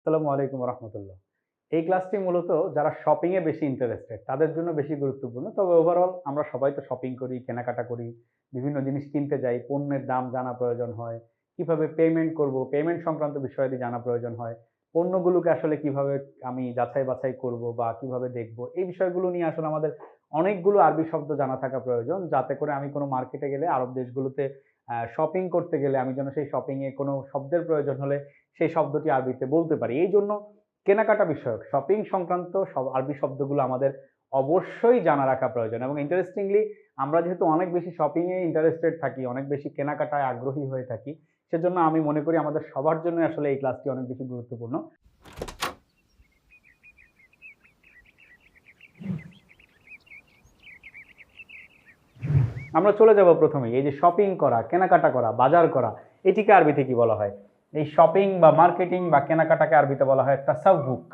আসসালামু আলাইকুম রহমতুল্লাহ। এই ক্লাসটি মূলত যারা শপিং এ বেশি ইন্টারেস্টেড তাদের জন্য বেশি গুরুত্বপূর্ণ। তবে ওভারঅল আমরা সবাই তো শপিং করি, কেনাকাটা করি, বিভিন্ন জিনিস কিনতে যাই, পণ্যের দাম জানা প্রয়োজন হয়, কিভাবে পেমেন্ট করব, পেমেন্ট সংক্রান্ত বিষয়াদি জানা প্রয়োজন হয়, পণ্যগুলোকে আসলে কিভাবে আমি যাচাই বাছাই করব বা কিভাবে দেখব, এই বিষয়গুলো নিয়ে আসলে আমাদের অনেকগুলো আরবি শব্দ জানা থাকা প্রয়োজন, যাতে করে আমি কোনো মার্কেটে গেলে আরব দেশগুলোতে শপিং করতে গেলে আমি যেন সেই শপিং এ কোনো শব্দের প্রয়োজন হলে সেই শব্দটি আরবিতে বলতে পারি। এইজন্য কেনাকাটা বিষয়ক শপিং সংক্রান্ত সব আরবি শব্দগুলো আমাদের অবশ্যই জানা রাখা প্রয়োজন এবং ইন্টারেস্টিংলি আমরা যেহেতু অনেক বেশি শপিং এ ইন্টারেস্টেড থাকি, অনেক বেশি কেনাকাটায় আগ্রহী হয়ে থাকি, সেজন্য আমি মনে করি আমাদের সবার জন্যই আসলে এই ক্লাসটি অনেক বেশি গুরুত্বপূর্ণ। আমরা চলে যাব প্রথমেই এই যে শপিং করা, কেনাকাটা করা, বাজার করা, এটিকে আরবিতে কি বলা হয়? এই শপিং বা মার্কেটিং বা কেনাকাটাকে আরবিতে বলা হয় তাসাউউক।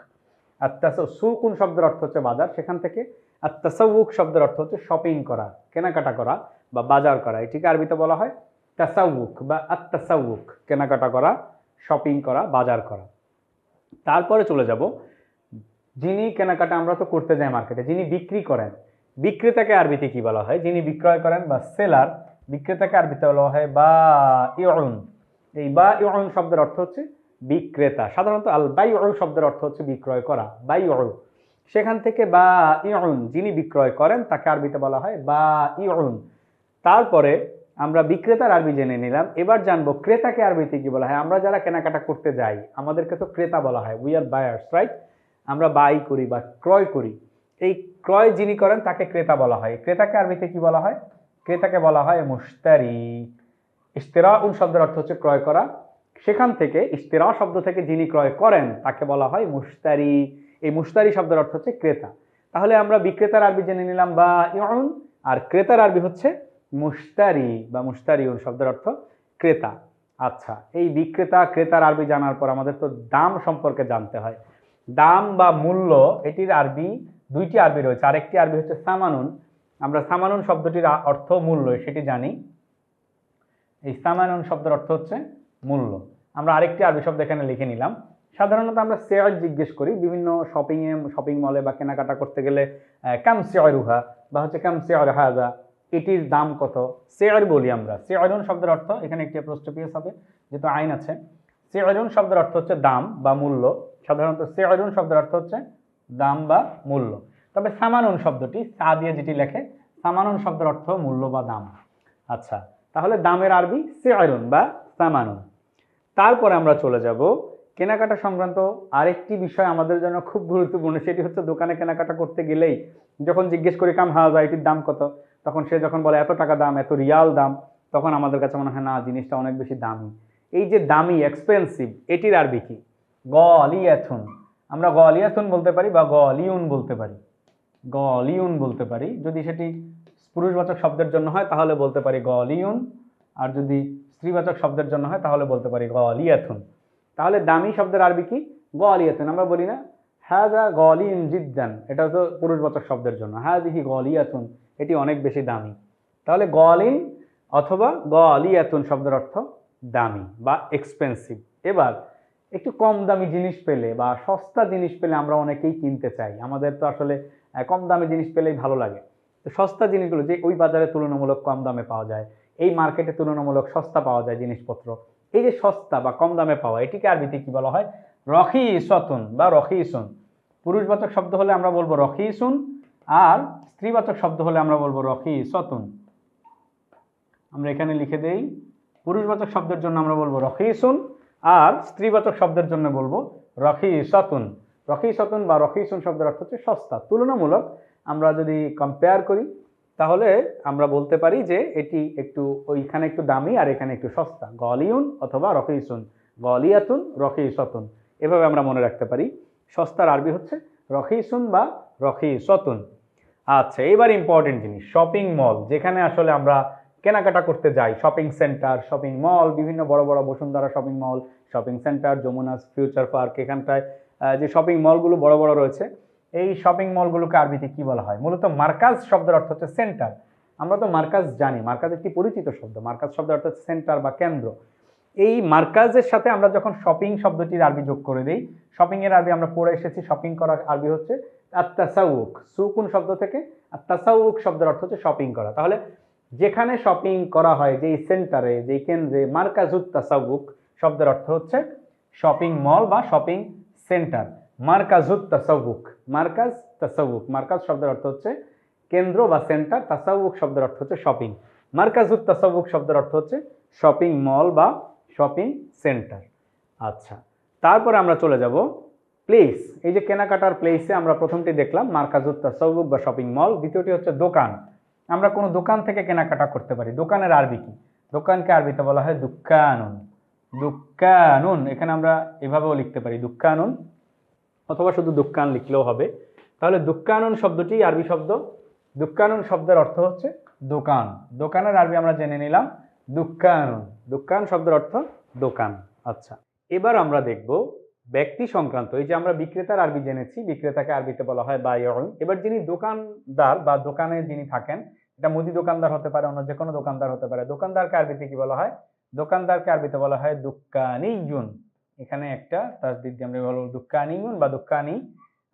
আর সুকুন শব্দের অর্থ হচ্ছে বাজার, সেখান থেকে আর তাসাউউক শব্দের অর্থ হচ্ছে শপিং করা, কেনাকাটা করা বা বাজার করা। এটিকে আরবিতে বলা হয় তাসাউউক বা আত-তাসাউউক, কেনাকাটা করা, শপিং করা, বাজার করা। তারপরে চলে যাব, যিনি কেনাকাটা আমরা তো করতে যাই মার্কেটে, যিনি বিক্রি করেন, বিক্রেতাকে আরবিতে কি বলা হয়? যিনি বিক্রয় করেন বা সেলার, বিক্রেতাকে আরবিতে বলা হয় বা ইউন। এই বা ইউন শব্দের অর্থ হচ্ছে বিক্রেতা। সাধারণত আল বাইউ শব্দের অর্থ হচ্ছে বিক্রয় করা, বাইউ। সেখান থেকে বা ইউন, যিনি বিক্রয় করেন তাকে আরবিতে বলা হয় বা ইউন। তারপরে আমরা বিক্রেতার আরবি জেনে নিলাম, এবার জানবো ক্রেতাকে আরবিতে কি বলা হয়। আমরা যারা কেনাকাটা করতে যাই আমাদেরকে তো ক্রেতা বলা হয়, উই আর বায়ার্স, রাইট? আমরা বাই করি বা ক্রয় করি। এই ক্রয় যিনি করেন তাকে ক্রেতা বলা হয়। ক্রেতাকে আরবিতে কি বলা হয়? ক্রেতাকে বলা হয় মুশতারি। ইশতেরাউন শব্দের অর্থ হচ্ছে ক্রয় করা। সেখান থেকে ইশতেরা শব্দ থেকে যিনি ক্রয় করেন তাকে বলা হয় মুশতারি। এই মুশতারি শব্দের অর্থ হচ্ছে ক্রেতা। তাহলে আমরা বিক্রেতার আরবি জেনে নিলাম বা ইউন, আর ক্রেতার আরবি হচ্ছে মুশতারি বা মুশতারিউন শব্দের অর্থ ক্রেতা। আচ্ছা, এই বিক্রেতা ক্রেতার আরবি জানার পর আমাদের তো দাম সম্পর্কে জানতে হয়। দাম বা মূল্য, এটির আরবি দুইটি আরবি রয়েছে। আরেকটি আরবি হচ্ছে সামানুন। আমরা সামানুন শব্দটির অর্থ মূল্য সেটি জানি। এই সামানুন শব্দের অর্থ হচ্ছে মূল্য। আমরা আরেকটি আরবি শব্দ এখানে লিখে নিলাম। সাধারণত আমরা সেয়ার জিজ্ঞেস করি বিভিন্ন শপিং মলে বা কেনাকাটা করতে গেলে, কাম সেয়ারুহা বা হচ্ছে কাম সেয়ার হাজা, এটির দাম কত, সেয়ার বলি আমরা। সেয়ারুন শব্দের অর্থ, এখানে একটি প্রশ্নপিএস হবে যেহেতু আইন আছে। সেয়ারুন শব্দের অর্থ হচ্ছে দাম বা মূল্য। সাধারণত সেয়ারুন শব্দের অর্থ হচ্ছে দাম বা মূল্য। তবে সামানুন শব্দটি সা দিয়ে যেটি লেখে, সামানুন শব্দের অর্থ মূল্য বা দাম। আচ্ছা, তাহলে দামের আরবি সেয়ারুন বা সামানুন। তারপরে আমরা চলে যাব কেনাকাটা সংক্রান্ত আরেকটি বিষয় আমাদের জন্য খুব গুরুত্বপূর্ণ, সেটি হচ্ছে দোকানে কেনাকাটা করতে গেলেই যখন জিজ্ঞেস করি কাম হাজা, এটির দাম কত, তখন সে যখন বলে এত টাকা দাম, এত রিয়াল দাম, তখন আমাদের কাছে মনে হয় না, জিনিসটা অনেক বেশি দামি। এই যে দামি, এক্সপেন্সিভ, এটির আরবি কি? গলিয়াথুন। আমরা গলিয়াথুন বলতে পারি বা গলিউন বলতে পারি, গলিউন বলতে পারি। যদি সেটি পুরুষবাচক শব্দের জন্য হয় তাহলে বলতে পারি গলিউন, আর যদি স্ত্রীবাচক শব্দের জন্য হয় তাহলে বলতে পারি গলিয়াথুন। তাহলে দামি শব্দের আরবি কি? গলিয়াথুন। আমরা বলি না হাযা গলিউন জিদ্দান, এটা তো পুরুষবাচক শব্দের জন্য। হাযিহি গলিয়াথুন, এটি অনেক বেশি দামি। তাহলে গলিন অথবা গলিয়াথুন শব্দের অর্থ দামি বা এক্সপেন্সিভ। এবার একটু কম দামি জিনিস পেলে বা সস্তা জিনিস পেলে আমরা অনেকেই কিনতে চাই। আমাদের তো আসলে কম দামি জিনিস পেলেই ভালো লাগে। তো সস্তা জিনিসগুলো যে ওই বাজারে তুলনামূলক কম দামে পাওয়া যায়, এই মার্কেটে তুলনামূলক সস্তা পাওয়া যায় জিনিসপত্র, এই যে সস্তা বা কম দামে পাওয়া, এটিকে আরবিতে কি বলা হয়? রখিসতুন বা রখিসুন। পুরুষবাচক শব্দ হলে আমরা বলবো রখিসুন, আর স্ত্রীবাচক শব্দ হলে আমরা বলবো রখিসতুন। আমরা এখানে লিখে দেই, পুরুষবাচক শব্দের জন্য আমরা বলবো রখিসুন, আর স্ত্রীবাচক শব্দের জন্য বলবো রখিসতুন। রখিসতুন বা রখিসুন শব্দের অর্থ হচ্ছে সস্তা। তুলনামূলক আমরা যদি কম্পেয়ার করি তাহলে আমরা বলতে পারি যে এটি একটু, ওইখানে একটু দামি আর এখানে একটু সস্তা। গলিউন অথবা রখিসুন, গলিয়াতুন, রখিসতুন, এভাবে আমরা মনে রাখতে পারি। সস্তার আরবি হচ্ছে রখিসুন বা রখিসতুন। আচ্ছা, এবার ইম্পর্টেন্ট জিনিস, শপিং মল, যেখানে আসলে আমরা কেনাকাটা করতে যাই। শপিং সেন্টার, শপিং মল, বিভিন্ন বড় বড় Bashundhara shopping mall, shopping centre, Jamuna Future Park, এখানটায় যে শপিং মলগুলো বড় বড় রয়েছে, এই শপিং মলগুলোকে আরবিতে কি বলা হয়? মূলত মার্কাজ শব্দের অর্থ হচ্ছে সেন্টার। আমরা তো মার্কাজ জানি, মার্কাজ একটি পরিচিত শব্দ। মার্কাজ শব্দের অর্থ হচ্ছে সেন্টার বা কেন্দ্র। এই মার্কাজের সাথে আমরা যখন শপিং শব্দটির আরবি যোগ করে দিই, শপিং এর আরবি আমরা পড়ে এসেছি, শপিং করা আরবি হচ্ছে আত-তাসাউক। সুকুন শব্দ থেকে আত-তাসাউক শব্দের অর্থ হচ্ছে শপিং করা। তাহলে যেখানে শপিং করা হয়, যেই সেন্টারে, যেই কেন্দ্রে, মার্কাজুত তাসাউক শব্দের অর্থ হচ্ছে শপিং মল বা শপিং সেন্টার। মার্কাজুত তাসাউক, মার্কাজ তাসাউক, মার্কাজ শব্দের অর্থ হচ্ছে কেন্দ্র বা সেন্টার, তাসাউক শব্দের অর্থ হচ্ছে শপিং। মার্কাজুত তাসাউক শব্দের অর্থ হচ্ছে শপিং মল বা শপিং সেন্টার। আচ্ছা, তারপরে আমরা চলে যাব প্লেস। এই যে কেনাকাটার প্লেসে আমরা প্রথমটি দেখলাম মার্কাজুত তাসাউক বা শপিং মল, দ্বিতীয়টি হচ্ছে দোকান। আমরা কোনো দোকান থেকে কেনাকাটা করতে পারি। দোকানের আরবি কি? দোকানকে আরবিতে বলা হয় দুক্কানুন। দুক্কানুন, এখানে আমরা এভাবেও লিখতে পারি দুক্কানুন, অথবা শুধু দোকান লিখলেও হবে। তাহলে দুক্কানুন শব্দটি আরবি শব্দ। দুক্কানুন শব্দের অর্থ হচ্ছে দোকান। দোকানের আরবি আমরা জেনে নিলাম দুক্কানুন। দোকান শব্দের অর্থ দোকান। আচ্ছা, এবার আমরা দেখব ব্যক্তি সংক্রান্ত। এই যে আমরা বিক্রেতার আরবি জেনেছি, বিক্রেতাকে আরবিতে বলা হয় বাইউন। এবার যিনি দোকানদার বা দোকানে যিনি থাকেন, এটা মুদি দোকানদার হতে পারে, অন্য যে কোনো দোকানদার হতে পারে। দোকানদারকে আরবিতে কি বলা হয়? দোকানদারকে আরবিতে বলা হয় দুক্কানিয়ুন। এখানে একটা তাসদিদ দিয়ে আমরা বলবো দুক্কানিয়ুন বা দুক্কানি।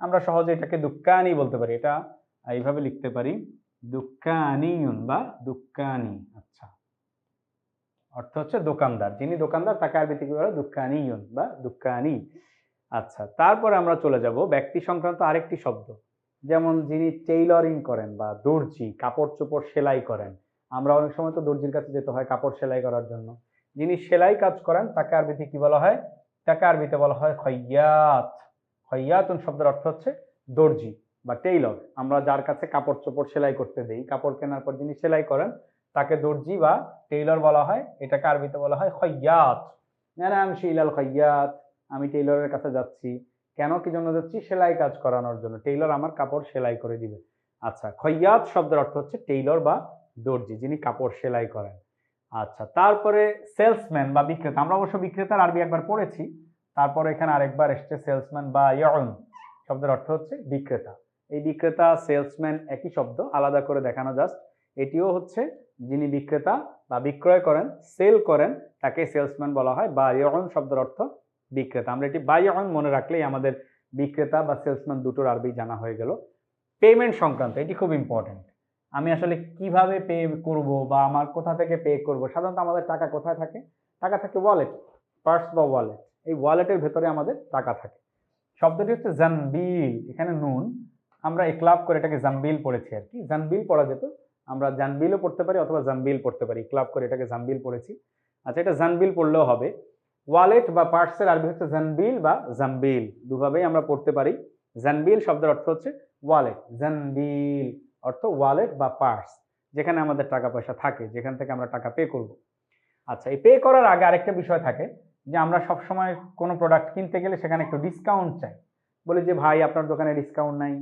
আমরা সহজে এটাকে দুক্কানি বলতে পারি, এটা এইভাবে লিখতে পারি দুক্কানিয়ুন বা দুক্কানি। আচ্ছা, অর্থ হচ্ছে দোকানদার। যিনি দোকানদার তাকে আরবিতে কি বলে? দুক্কানিয়ুন বা দুক্কানি। আচ্ছা, তারপরে আমরা চলে যাব ব্যক্তি সংক্রান্ত আরেকটি শব্দ, যেমন যিনি টেইলরিং করেন বা দর্জি, কাপড় চোপড় সেলাই করেন। আমরা অনেক সময় তো দর্জির কাছে যেতে হয় কাপড় সেলাই করার জন্য। যিনি সেলাই কাজ করেন তাকে আরবিতে কি বলা হয়? তাকে আরবিতে বলা হয় খৈয়াত। খৈয়াতুন শব্দের অর্থ হচ্ছে দর্জি বা টেইলর। আমরা যার কাছে কাপড় চোপড় সেলাই করতে দেই, কাপড় কেনার পর যিনি সেলাই করেন তাকে দর্জি বা টেইলর বলা হয়। এটাকে আরবিতে বলা হয় খৈয়াত। নামশি ইলাল খৈয়াত, আমি টেইলরের কাছে যাচ্ছি। কেন, কি জন্য যাচ্ছি? সেলাই কাজ করানোর জন্য। টেইলর আমার কাপড় সেলাই করে দিবে। আচ্ছা, খৈয়াত শব্দের অর্থ হচ্ছে টেইলর বা দর্জি, যিনি কাপড় সেলাই করেন। আচ্ছা, তারপরে সেলসম্যান বা বিক্রেতা। আমরা অবশ্য বিক্রেতার আরবি একবার পড়েছি, তারপরে এখানে আরেকবার এসছে সেলসম্যান বা ইয়াউন শব্দের অর্থ হচ্ছে বিক্রেতা। এই বিক্রেতা সেলসম্যান একই শব্দ, আলাদা করে দেখানো জাস্ট। এটিও হচ্ছে যিনি বিক্রেতা বা বিক্রয় করেন, সেল করেন, তাকে সেলসম্যান বলা হয়। বা ইয়াউন শব্দের অর্থ বিক্রেতা। আমরা এটি বায়উন মনে রাখলেই আমাদের বিক্রেতা বা সেলসম্যান দুটোর আরবি জানা হয়ে গেল। পেমেন্ট সংক্রান্ত, এটি খুব ইম্পর্টেন্ট। আমি আসলে কিভাবে পে করব বা আমার কোথা থেকে পে করব? সাধারণত আমাদের টাকা কোথায় থাকে? টাকা থাকে ওয়ালেট, পার্স বা ওয়ালেট। এই ওয়ালেটের ভেতরে আমাদের টাকা থাকে। শব্দটি হচ্ছে জানবিল, এখানে নুন, আমরা ইকলাব করে এটাকে জামবিল পড়েছি আর কি। জানবিল পড়া যেত, আমরা জানবিলও পড়তে পারি অথবা জামবিল পড়তে পারি, ইকলাব করে এটাকে জামবিল পড়েছি। আচ্ছা, এটা জানবিল পড়লেও হবে। ওয়ালেট বা পার্সের আরবি হচ্ছে জানবিল বা জামবিল, দুভাবেই আমরা পড়তে পারি। জানবিল শব্দের অর্থ হচ্ছে ওয়ালেট, জানবিল অর্থ ওয়ালেট বা পার্স, যেখানে আমাদের টাকা পয়সা থাকে, যেখান থেকে আমরা টাকা পে করব। আচ্ছা, এই পে করার আগে আরেকটা বিষয় থাকে যে আমরা সব সময় কোনো প্রোডাক্ট কিনতে গেলে সেখানে একটু ডিসকাউন্ট চাই। বলি যে ভাই আপনার দোকানে ডিসকাউন্ট নাই,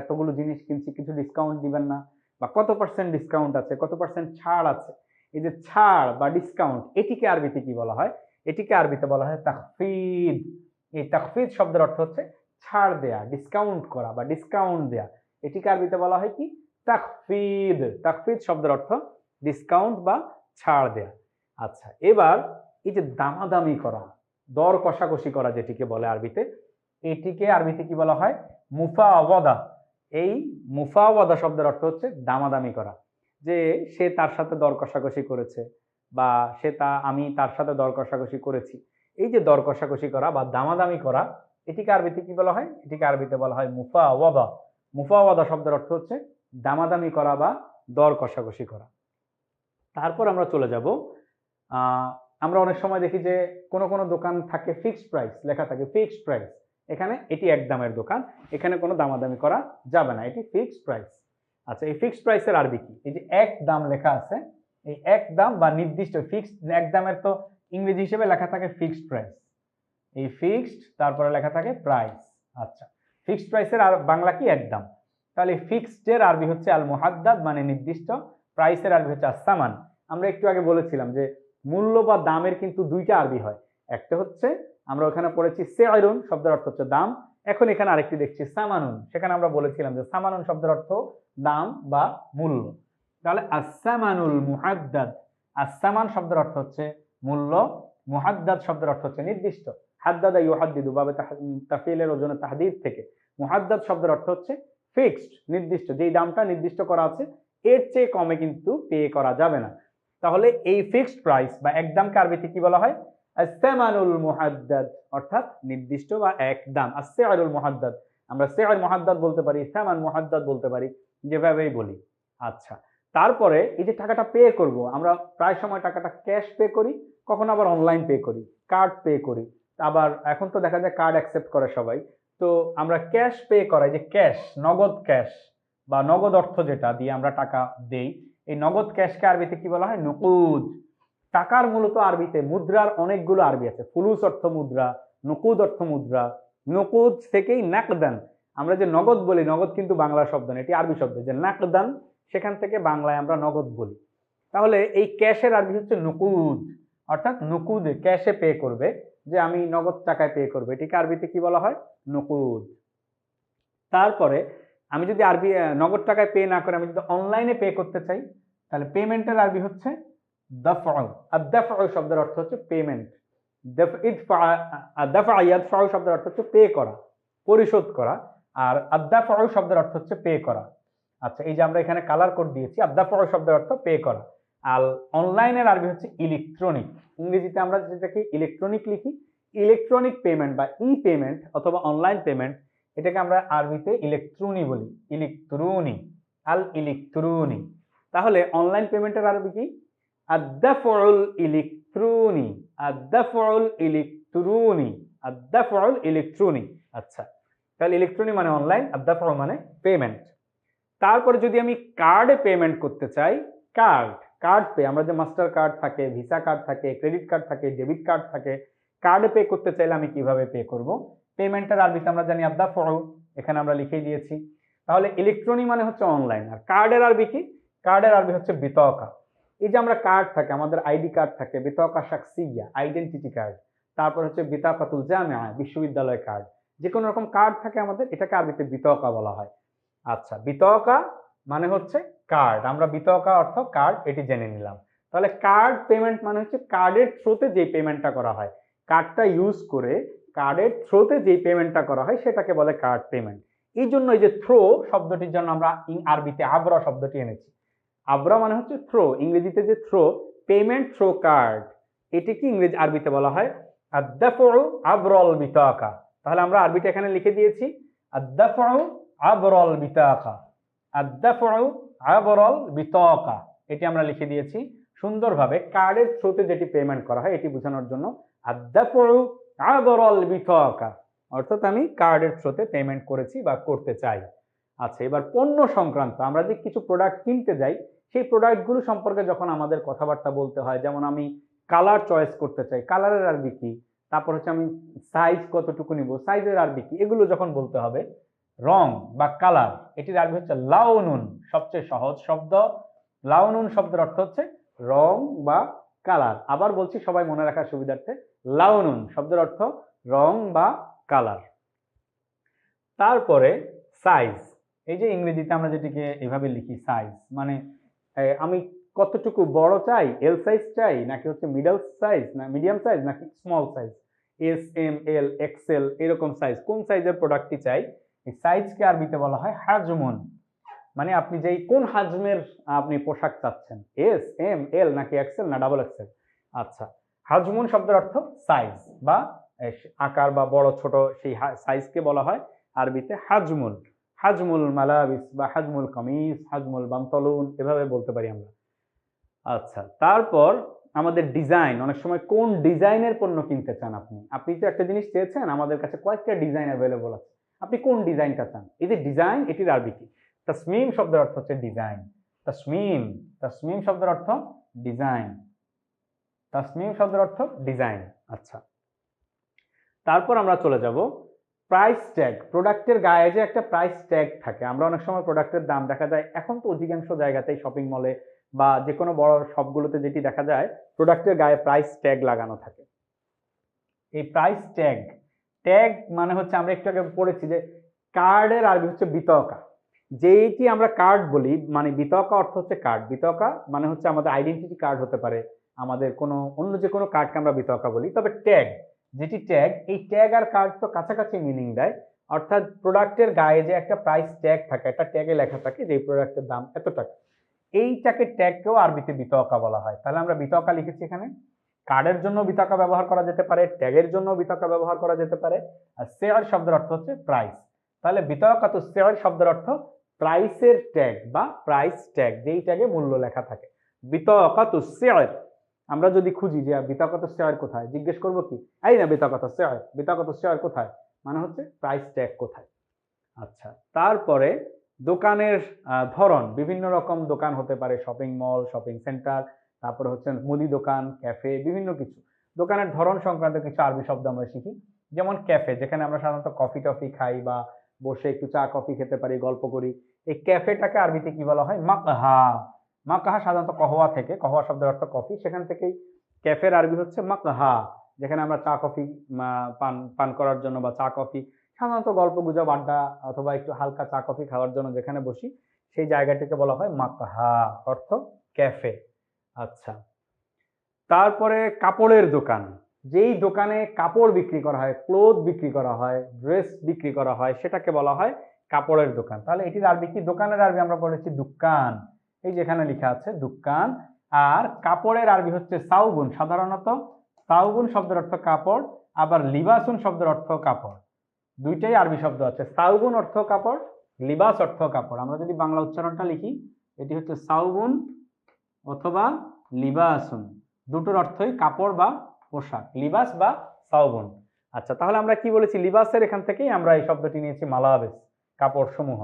এতগুলো জিনিস কিনছি, কিছু ডিসকাউন্ট দিবেন না? বা কত পার্সেন্ট ডিসকাউন্ট আছে, কত পার্সেন্ট ছাড় আছে? এই যে ছাড় বা ডিসকাউন্ট, এটিকে আরবিতে কি বলা হয়? এটিকে আরবিতে বলা হয় তাখফিদ। এই তাখফিদ শব্দের অর্থ হচ্ছে ছাড় দেয়া, ডিসকাউন্ট করা বা ডিসকাউন্ট দেয়া। এটিকে আরবিতে বলা হয় কি? তাখফিদ। তাখফিদ শব্দের অর্থ ডিসকাউন্ট বা ছাড় দেয়া। আচ্ছা, এবার এই যে দামাদামি করা, দর কষাকষি করা যেটিকে বলে আরবিতে, এটিকে আরবিতে কি বলা হয়? মুফাওয়াদা। এই মুফাওয়াদা শব্দের অর্থ হচ্ছে দামাদামি করা। যে সে তার সাথে দর কষাকষি করেছে বা আমি তার সাথে দর কষাকষি করেছি। এই যে দর কষাকষি করা বা দামাদামি করা, এটিকে আরবিতে কি বলা হয়? এটিকে আরবিতে বলা হয় মুফাওয়াদা। মুফাওয়াদা শব্দের অর্থ হচ্ছে দামাদামি করা বা দর কষাকষি করা। তারপর আমরা চলে যাব, আমরা অনেক সময় দেখি যে কোনো দোকান থাকে ফিক্সড প্রাইস লেখা থাকে, ফিক্সড প্রাইস। এখানে এটি এক দামের দোকান, এখানে কোনো দামাদামি করা যাবে না, এটি ফিক্সড প্রাইস। আচ্ছা, এই ফিক্সড প্রাইসের আরবি কি? এই যে এক দাম লেখা আছে, এই এক দাম বা নির্দিষ্ট ফিক্সড, এক দামের তো ইংরেজি হিসেবে লেখা থাকে ফিক্সড প্রাইস। এই ফিক্সড তারপরে লেখা থাকে প্রাইস। আচ্ছা, ফিক্সড প্রাইসের আর বাংলা কি? এক দাম। তাহলে ফিক্সড এর আরবি হচ্ছে আল মুহাদ্দাদ, মানে নির্দিষ্ট। প্রাইসের আরবি হচ্ছে আস-সামান। আমরা একটু আগে বলেছিলাম যে মূল্য বা দামের কিন্তু দুইটা আরবি হয়। একটা হচ্ছে আমরা ওখানে পড়েছি সিআরুন শব্দের অর্থ হচ্ছে দাম। এখন এখানে আরেকটি দেখছি সামানুন, সেখানে আমরা বলেছিলাম যে সামানুন শব্দের অর্থ দাম বা মূল্য। তাহলে আস-সামানুল মুহাদ্দাদ, আস-সামান শব্দের অর্থ হচ্ছে মূল্য, মুহাদ্দাদ শব্দের অর্থ হচ্ছে নির্দিষ্ট। হাদ্দাদা ইউহাদ্দিদু বাবে তাফিলের ওজনে তাহদিদ থেকে মুহাদ্দাদ শব্দের অর্থ হচ্ছে ফিক্সড, নির্দিষ্ট, যেই দামটা নির্দিষ্ট করা আছে এর চেয়ে কমে কিন্তু পে করা যাবে না। তাহলে এই ফিক্সড প্রাইস বা একদমকে আরবিতে কি বলা হয়? আস-সামানুল মুহাদ্দাদ, অর্থাৎ নির্দিষ্ট বা একদম। আস-সি'রুল মুহাদ্দাদ, আমরা সি'র মুহাদ্দাদ বলতে পারি, সামান মুহাদ্দাদ বলতে পারি, যেভাবেই বলি। আচ্ছা, তারপরে এই যে টাকাটা পে করব, আমরা প্রায় সময় টাকাটা ক্যাশ পে করি, কখনো আবার অনলাইন পে করি, কার্ড পে করি, আবার এখন তো দেখা যায় কার্ড অ্যাকসেপ্ট করে সবাই। তো আমরা ক্যাশ পে করাই, যে ক্যাশ, নগদ ক্যাশ বা নগদ অর্থ যেটা দিয়ে আমরা টাকা দেই, এই নগদ ক্যাশকে আরবিতে কি বলা হয়? নুকুদ। টাকার মূলত আরবিতে মুদ্রার অনেকগুলো আরবি আছে। ফুলুস অর্থ মুদ্রা, নুকুদ অর্থ মুদ্রা, নুকুদ থেকেই নাকদান, আমরা যে নগদ বলি, নগদ কিন্তু বাংলা শব্দ না, এটি আরবি শব্দ, যে নাকদান, সেখান থেকে বাংলায় আমরা নগদ বলি। তাহলে এই ক্যাশের আরবি হচ্ছে নুকুদ, অর্থাৎ নুকুদে, ক্যাশে পে করবে, যে আমি নগদ টাকায় পে করবে, এটিকে আরবিতে কি বলা হয়? নুকুদ। তারপরে আমি যদি আরবি নগদ টাকায় পে না করে আমি যদি অনলাইনে পে করতে চাই, তাহলে পেমেন্টের আরবি হচ্ছে দাফউ। আদ-দাফউ শব্দের অর্থ হচ্ছে পেমেন্ট। দাফা ইয়াদফাউ শব্দের অর্থ হচ্ছে পে করা, পরিশোধ করা, আর আদ-দাফউ শব্দের অর্থ হচ্ছে পে করা। আচ্ছা, এই যে আমরা এখানে কালার কোড দিয়েছি, আদ-দাফউ শব্দের অর্থ পে করা। আর অনলাইনের আরবি হচ্ছে ইলেকট্রনিক। ইংরেজিতে আমরা যেটাকে ইলেকট্রনিক লিখি, ইলেকট্রনিক পেমেন্ট বা ই পেমেন্ট অথবা অনলাইন পেমেন্ট, এটাকে আমরা আরবিতে ইলেকট্রুনি বলি, ইলেকট্রুনি, আল ইলেকট্রুনি। তাহলে অনলাইন পেমেন্টের আরবি কি? আদ-দাফউল ইলেকট্রুনি, আদ-দাফউল ইলেকট্রুনি, আদ-দাফউল ইলেকট্রুনি। আচ্ছা, তাহলে ইলেকট্রুনি মানে অনলাইন, আদ-দাফউ মানে পেমেন্ট। তারপরে যদি আমি কার্ডে পেমেন্ট করতে চাই, কার্ড পে, আমরা যে মাস্টার কার্ড থাকে, ভিসা কার্ড থাকে, ক্রেডিট কার্ড থাকে, ডেবিট কার্ড থাকে, কার্ডে পে করতে চাইলে আমি কিভাবে পে করব? পেমেন্টের আরবিতে আমরা জানি আদ-দাফউ, এখানে আমরা লিখে দিয়েছি। তাহলে ইলেকট্রনিক মানে হচ্ছে অনলাইন। আর কার্ডের আরবি কি? কার্ডের আরবি হচ্ছে বিতাকা। এই যে আমরা কার্ড থাকে, আমাদের আইডি কার্ড থাকে, বিতাকা শাখসিয়া, আইডেন্টিটি কার্ড, তারপর হচ্ছে বিতাকাতুল জামিয়া, বিশ্ববিদ্যালয় কার্ড, যে কোনো রকম কার্ড থাকে আমাদের, এটাকে আরবিতে বিতাকা বলা হয়। আচ্ছা, বিতাকা মানে হচ্ছে কার্ড, আমরা বিতাকা অর্থ কার্ড, এটি জেনে নিলাম। তাহলে কার্ড পেমেন্ট মানে হচ্ছে কার্ডের থ্রুতে যে পেমেন্টটা করা হয়, কার্ডটা ইউজ করে কার্ডের থ্রুতে যে পেমেন্টটা করা হয় সেটাকে বলে কার্ড পেমেন্ট। এই জন্য এই যে থ্রো শব্দটির জন্য আমরা আরবিতে আবরা শব্দটি এনেছি। আবরা মানে হচ্ছে থ্রো, ইংরেজিতে যে থ্রো, পেমেন্ট থ্রো কার্ড, এটিকে ইংরেজি আরবিতে বলা হয় আদ-দাফউ আবরাল বিতাকা। তাহলে আমরা আরবিটা এখানে লিখে দিয়েছি, আদ-দাফউ আবরাল বিতাকা, আদ-দাফউ আবরাল বিতাকা, এটি আমরা লিখে দিয়েছি সুন্দরভাবে। কার্ডের থ্রুতে যেটি পেমেন্ট করা হয় এটি বোঝানোর জন্য আদ-দাফউ আবরাল বিতাকা, অর্থাৎ আমি কার্ডের থ্রুতে পেমেন্ট করেছি বা করতে চাই। আচ্ছা, এবার পণ্য সংক্রান্ত, আমরা যে কিছু প্রোডাক্ট কিনতে যাই, সেই প্রোডাক্টগুলো সম্পর্কে যখন আমাদের কথাবার্তা বলতে হয়, যেমন আমি কালার চয়েস করতে চাই, কালারের আরবি কি? তারপর হচ্ছে আমি সাইজ কতটুকু নিব, সাইজের আরবি কি? এগুলো যখন বলতে হবে, রং বা কালার, এটির আরবি হচ্ছে লাউনুন, সবচেয়ে সহজ শব্দ। লাউনুন শব্দের অর্থ হচ্ছে রং বা কালার। আবার বলছি সবাই মনে রাখার সুবিধার্থে, লাউনুন শব্দের অর্থ রং বা কালার। তারপরে সাইজ, এই যে ইংরেজিতে আমরা যেটিকে এভাবে লিখি সাইজ, মানে আমি কতটুকু বড় চাই, এল সাইজ চাই নাকি হচ্ছে মিডল সাইজ, না মিডিয়াম সাইজ নাকি স্মল সাইজ, এস, এম, এল, এক্সেল, এরকম সাইজ, কোন সাইজের প্রোডাক্টটি চাই, এই সাইজকে আরবিতে বলা হয় হাজমুন। মানে আপনি যেই কোন হাজমের আপনি পোশাক চাচ্ছেন, এস, এম, এল নাকি এক্সেল না ডাবল এক্সেল। আচ্ছা, হাজমুন শব্দের অর্থ সাইজ বা আকার বা বড় ছোট, সেই সাইজকে বলা হয় আরবিতে হাজমুল। হাজমুল মালাবিস বা হাজমুল কামিজ, হাজমুল বান্তলুন, এভাবে বলতে পারি আমরা। আচ্ছা, তারপর আমাদের ডিজাইন, অনেক সময় কোন ডিজাইনের পণ্য কিনতে চান আপনি, আপনি তো একটা জিনিস চেয়েছেন, আমাদের কাছে কয়েকটা ডিজাইন অ্যাভেলেবল আছে, আপনি কোন ডিজাইনটা চান। এই যে ডিজাইন, এটির আরবি কি? তাসমিম শব্দের অর্থ হচ্ছে ডিজাইন। তাসমিম, তাসমিম শব্দের অর্থ ডিজাইন, তাসমিম শব্দের অর্থ ডিজাইন। আচ্ছা, তারপর আমরা চলে যাব প্রাইস ট্যাগ। প্রোডাক্টের গায়ে যে একটা প্রাইস ট্যাগ থাকে, আমরা অনেক সময় প্রোডাক্টের দাম দেখা যায়, এখন তো অধিকাংশ জায়গাতেই শপিং মলে বা যে কোনো বড় শপগুলোতে যেটি দেখা যায়, প্রোডাক্টের গায়ে প্রাইস ট্যাগ লাগানো থাকে। এই প্রাইস ট্যাগ, ট্যাগ মানে হচ্ছে, আমরা একটু আগে পড়েছি যে কার্ডের আরবি হচ্ছে বিতাকা, যেইটি আমরা কার্ড বলি, মানে বিতাকা অর্থ হচ্ছে কার্ড, বিতাকা মানে হচ্ছে আমাদের আইডেন্টিটি কার্ড হতে পারে, আমাদের কোনো অন্য যে কোনো কার্ডকে আমরা বিতর্কা বলি। তবে ট্যাগ, যেটি ট্যাগ, এই ট্যাগ আর কার্ড তো কাছাকাছি মিনিং দেয়। অর্থাৎ প্রোডাক্টের গায়ে যে একটা প্রাইস ট্যাগ থাকে, একটা ট্যাগে লেখা থাকে যে এই প্রোডাক্টের দাম এত টাকা, এইটাকে ট্যাগকেও আরবিতে বিতর্কা বলা হয়। তাহলে আমরা বিতর্কা লিখেছি এখানে। কার্ডের জন্য বিতর্কা ব্যবহার করা যেতে পারে, ট্যাগের জন্য বিতর্কা ব্যবহার করা যেতে পারে। আর সেয়ার শব্দের অর্থ হচ্ছে প্রাইস। তাহলে বিতর্কা তো সেয়ার শব্দের অর্থ প্রাইসের ট্যাগ বা প্রাইস ট্যাগ, যেই ট্যাগে মূল্য লেখা থাকে। বিতকাতু শেয়ার, আমরা যদি খুঁজি যে বিতকাতু শেয়ার কোথায়, জিজ্ঞেস করবো কি, এই না বিতকাতু শেয়ার, বিতকাতু শেয়ার কোথায়, মানে হচ্ছে প্রাইস ট্যাগ কোথায়। আচ্ছা, তারপরে দোকানের ধরন, বিভিন্ন রকম দোকান হতে পারে, শপিং মল, শপিং সেন্টার, তারপরে হচ্ছে মুদি দোকান, ক্যাফে, বিভিন্ন কিছু। দোকানের ধরন সংক্রান্ত কিছু আরবি শব্দ আমরা শিখি। যেমন ক্যাফে, যেখানে আমরা সাধারণত কফি টফি খাই বা বসে একটু চা কফি খেতে পারি, গল্প করি, এই ক্যাফেটাকে আরবিতে কি বলা হয়, মাকহা। মাকহা সাধারণত কহওয়া থেকে, কহওয়া শব্দের অর্থ কফি, সেখান থেকেই ক্যাফের আরবি হচ্ছে মাকহা, যেখানে আমরা চা কফি পান পান করার জন্য বা চা কফি সাধারণত গল্প গুজব আড্ডা অথবা একটু হালকা চা কফি খাওয়ার জন্য যেখানে বসি, সেই জায়গাটিকে বলা হয় মাকহা, অর্থ ক্যাফে। আচ্ছা, তারপরে কাপড়ের দোকান, যেই দোকানে কাপড় বিক্রি করা হয়, ক্লোথ বিক্রি করা হয়, ড্রেস বিক্রি করা হয়, সেটাকে বলা হয় কাপড়ের দোকান। তাহলে এটির আরবি কি, দোকানের আরবি আমরা পড়েছি দুক্কান, এই যেখানে লেখা আছে দুক্কান। আর কাপড়ের আরবি হচ্ছে সাউবুন। সাধারণত সাউবুন শব্দের অর্থ কাপড়, আবার লিবাসুন শব্দের অর্থ কাপড়, দুইটাই আরবি শব্দ আছে। সাউবুন অর্থ কাপড়, লিবাস অর্থ কাপড়। আমরা যদি বাংলা উচ্চারণটা লিখি, এটি হচ্ছে সাউবুন অথবা লিবাসুন, দুটোর অর্থই কাপড় বা পোশাক, লিবাস বা সাউবুন। আচ্ছা, তাহলে আমরা কি বলেছি, লিবাসের এখান থেকেই আমরা এই শব্দটি নিয়েছি, মালাবিস, কাপড় সমূহ।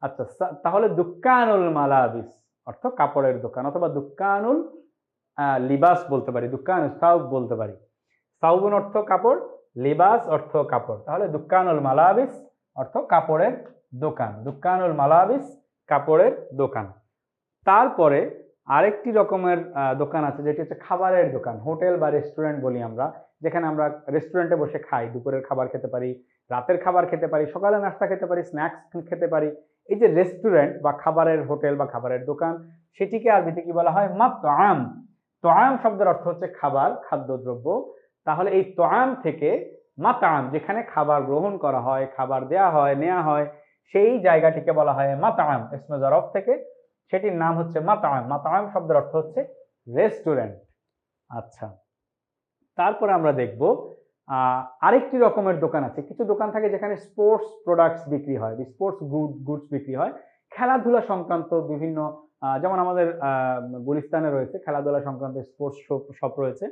আচ্ছা, তাহলে দুক্কানুল মালাবিস অর্থ কাপড়ের দোকান, অথবা দুক্কানুল লিবাস বলতে পারি, দুক্কানুল সাউব বলতে পারি। সাউবুন অর্থ কাপড়, লিবাস অর্থ কাপড়। তাহলে দুক্কানুল মালাবিস অর্থ কাপড়ের দোকান, দুক্কানুল মালাবিস কাপড়ের দোকান। তারপরে আরেকটি রকমের দোকান আছে, যেটি হচ্ছে খাবারের দোকান, হোটেল বা রেস্টুরেন্ট বলি আমরা, যেখানে আমরা রেস্টুরেন্টে বসে খাই, দুপুরের খাবার খেতে পারি, রাতের খাবার খেতে পারি, সকালে নাস্তা খেতে পারি, স্ন্যাক্স খেতে পারি। এই যে রেস্টুরেন্ট বা খাবারের হোটেল বা খাবারের দোকান, সেটিকে আরবিতে কি বলা হয়, মাতআম। তোআম শব্দের অর্থ হচ্ছে খাবার, খাদ্যদ্রব্য। তাহলে এই তোআম থেকে মাতআম, যেখানে খাবার গ্রহণ করা হয়, খাবার দেয়া হয়, নেওয়া হয়, সেই জায়গাটিকে বলা হয় মাতআম। ইসমে জরফ থেকে সেটির নাম হচ্ছে মাতআম। মাতআম শব্দের অর্থ হচ্ছে রেস্টুরেন্ট। আচ্ছা, তারপরে আমরা দেখব আরেকটি রকমের দোকান আছে। কিছু দোকান থাকে যেখানে স্পোর্টস প্রোডাক্টস বিক্রি হয়, স্পোর্টস গুডস বিক্রি হয়, খেলাধুলা সংক্রান্ত বিভিন্ন, যেমন আমাদের গুলিস্তানে রয়েছে খেলাধুলা সংক্রান্ত স্পোর্টস শপ রয়েছে।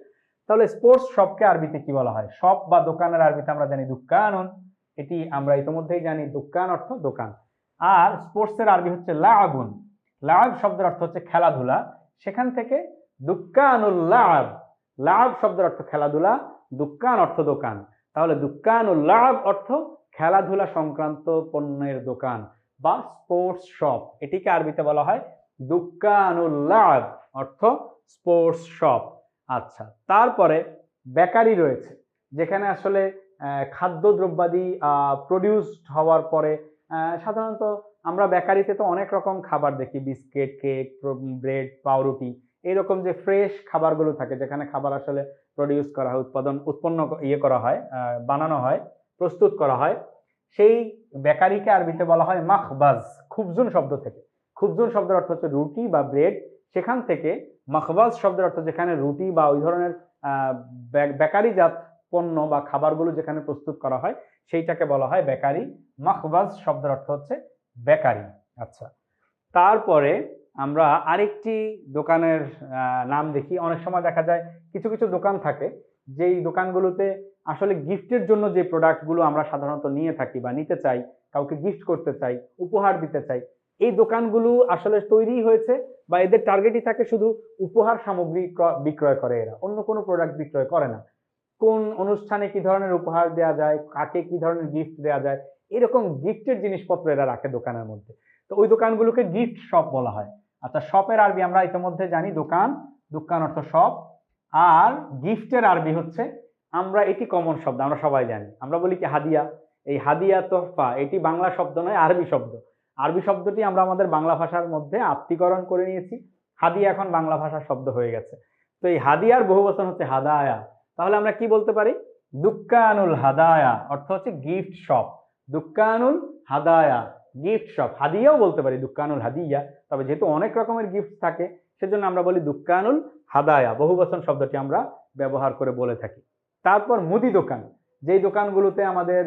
তাহলে স্পোর্টস শপকে আরবিতে কি বলা হয়, শপ বা দোকানের আরবিতে আমরা জানি দুক্কানুন, এটি আমরা ইতিমধ্যেই জানি, দুক্কান অর্থ দোকান। আর স্পোর্টসের আরবি হচ্ছে লাআবুন। লাআব শব্দের অর্থ হচ্ছে খেলাধুলা, সেখান থেকে দুক্কানুল লাআব, লাআব শব্দের অর্থ খেলাধুলা, দুক্কান অর্থ দোকান। তাহলে দুক্কানুল লাআব অর্থ খেলাধুলা সংক্রান্ত পণ্যের দোকান বা স্পোর্টস শপ, এটিকে আরবিতে বলা হয় দুক্কানুল লাআব অর্থ স্পোর্টস শপ। আচ্ছা, তারপরে বেকারি রয়েছে, যেখানে আসলে খাদ্যদ্রব্যাদি প্রডিউসড হওয়ার পরে সাধারণত আমরা বেকারিতে তো অনেক রকম খাবার দেখি, বিস্কিট, কেক, ব্রেড, পাউরুটি, এইরকম যে ফ্রেশ খাবারগুলো থাকে, যেখানে খাবার আসলে প্রডিউস করা হয়, উৎপন্ন করা হয়, বানানো হয়, প্রস্তুত করা হয়, সেই বেকারিকে আরবিতে বলা হয় মাখবাজ। খুবজুন শব্দ থেকে, খুবজুন শব্দের অর্থ হচ্ছে রুটি বা ব্রেড, সেখান থেকে মাখবাজ শব্দের অর্থ যেখানে রুটি বা ওই ধরনের বেকারিজাত পণ্য বা খাবারগুলো যেখানে প্রস্তুত করা হয়, সেইটাকে বলা হয় বেকারি। মাখবাজ শব্দের অর্থ হচ্ছে বেকারি। আচ্ছা, তারপরে আমরা আরেকটি দোকানের নাম দেখি। অনেক সময় দেখা যায় কিছু কিছু দোকান থাকে, যেই দোকানগুলোতে আসলে গিফটের জন্য যে প্রোডাক্টগুলো আমরা সাধারণত নিয়ে থাকি বা নিতে চাই, কাউকে গিফট করতে চাই, উপহার দিতে চাই, এই দোকানগুলো আসলে তৈরি হয়েছে বা এদের টার্গেটই থাকে শুধু উপহার সামগ্রী বিক্রয় করে, এরা অন্য কোনো প্রোডাক্ট বিক্রয় করে না। কোন অনুষ্ঠানে কি ধরনের উপহার দেওয়া যায়, কাকে কি ধরনের গিফট দেওয়া যায়, এরকম গিফটের জিনিসপত্র এরা রাখে দোকানের মধ্যে। তো ওই দোকানগুলোকে গিফট শপ বলা হয়। আচ্ছা, শপের আরবি আমরা ইতিমধ্যে জানি দোকান, দোকান অর্থ শপ। আর গিফটের আরবি হচ্ছে, আমরা এটি কমন শব্দ, আমরা সবাই জানি, আমরা বলি কি হাদিয়া। এই হাদিয়া তোহফা, এটি বাংলা শব্দ নয়, আরবি শব্দ। আরবি শব্দটি আমরা আমাদের বাংলা ভাষার মধ্যে আত্মীকরণ করে নিয়েছি, হাদিয়া এখন বাংলা ভাষার শব্দ হয়ে গেছে। তো এই হাদিয়ার বহুবচন হচ্ছে হাদায়া। তাহলে আমরা কি বলতে পারি? দুক্কানুল হাদায়া অর্থ হচ্ছে গিফট শপ। দুক্কানুল হাদায়া গিফট শপ। হাদিয়াও বলতে পারি, দুক্কানুল হাদিয়া। তবে যেহেতু অনেক রকমের গিফট থাকে সেজন্য আমরা বলি দুক্কানুল হাদায়া, বহুবচন শব্দটি আমরা ব্যবহার করে বলে থাকি। তারপর মুদি দোকান, যেই দোকানগুলোতে আমাদের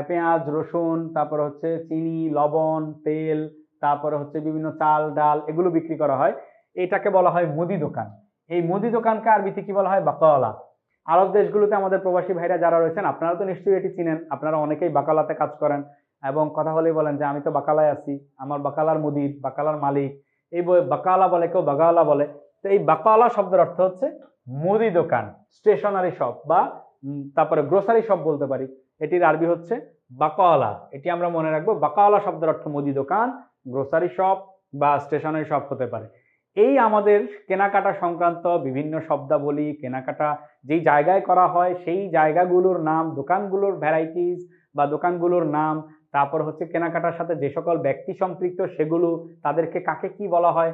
পেঁয়াজ রসুন, তারপর হচ্ছে চিনি লবণ তেল, তারপরে হচ্ছে বিভিন্ন চাল ডাল এগুলো বিক্রি করা হয়, এটাকে বলা হয় মুদি দোকান। এই মুদি দোকানকে আরবিতে কি বলা হয়? বাকালা। আরব দেশগুলোতে আমাদের প্রবাসী ভাইরা যারা রয়েছেন আপনারা তো নিশ্চয়ই এটি চিনেন, আপনারা অনেকেই বাকালাতে কাজ করেন এবং কথা হলেই বলেন যে আমি তো বাকালায় আছি, আমার বাকালার মুদির, বাকালার মালিক। এই বাকালা বলে, কেউ বাগালা বলে। তো এই বাকালা শব্দের অর্থ হচ্ছে মুদি দোকান, স্টেশনারি শপ বা তারপরে গ্রোসারি শপ বলতে পারি। এটির আরবি হচ্ছে বাকালা। এটি আমরা মনে রাখবো, বাকালা শব্দের অর্থ মুদি দোকান, গ্রোসারি শপ বা স্টেশনারি শপ হতে পারে। এই আমাদের কেনাকাটা সংক্রান্ত বিভিন্ন শব্দাবলী, কেনাকাটা যেই জায়গায় করা হয় সেই জায়গাগুলোর নাম, দোকানগুলোর ভ্যারাইটিস বা দোকানগুলোর নাম, তারপর হচ্ছে কেনাকাটার সাথে যে সকল ব্যক্তি সম্পৃক্ত সেগুলো, তাদেরকে কাকে কি বলা হয়,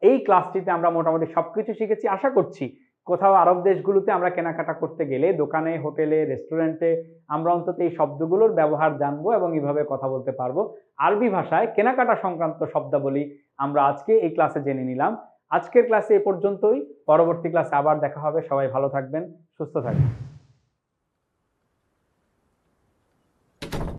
এই ক্লাসটিতে আমরা মোটামুটি সবকিছু শিখেছি। আশা করছি কোথাও আরব দেশগুলোতে আমরা কেনাকাটা করতে গেলে দোকানে, হোটেলে, রেস্টুরেন্টে আমরা অন্তত এই শব্দগুলোর ব্যবহার জানবো এবং এইভাবে কথা বলতে পারবো। আরবি ভাষায় কেনাকাটা সংক্রান্ত শব্দাবলী আমরা আজকে এই ক্লাসে জেনে নিলাম। আজকের ক্লাসে এ পর্যন্তই। পরবর্তী ক্লাসে আবার দেখা হবে। সবাই ভালো থাকবেন, সুস্থ থাকবেন।